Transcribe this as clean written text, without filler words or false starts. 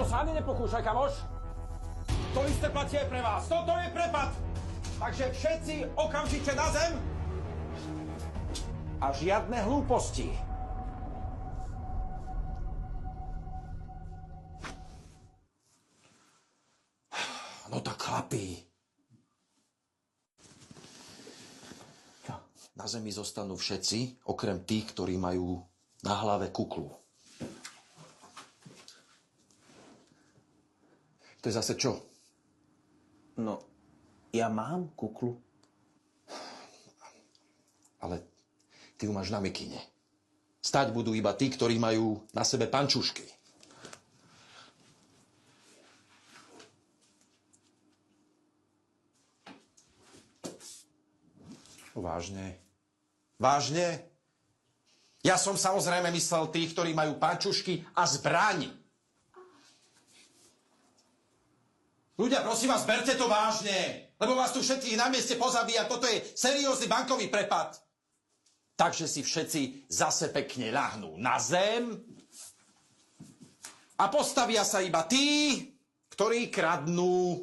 to sa ani nepokúšaj, kamoš. To isté platí aj pre vás. Toto je prepad. Takže všetci okamžite na zem. A žiadne hlúposti. No tak chlapí. Na zemi zostanú všetci, okrem tých, ktorí majú na hlave kuklu. To je zase čo? No, ja mám kuklu. Ale ty ju máš na mikine. Stať budú iba tí, ktorí majú na sebe pančušky. Vážne? Vážne? Ja som samozrejme myslel tých, ktorí majú pančušky a zbraň. Ľudia, prosím vás, berte to vážne, lebo vás tu všetkých na mieste pozabíja. Toto je seriózny bankový prepad. Takže si všetci zase pekne ľahnú na zem a postavia sa iba tí, ktorí kradnú.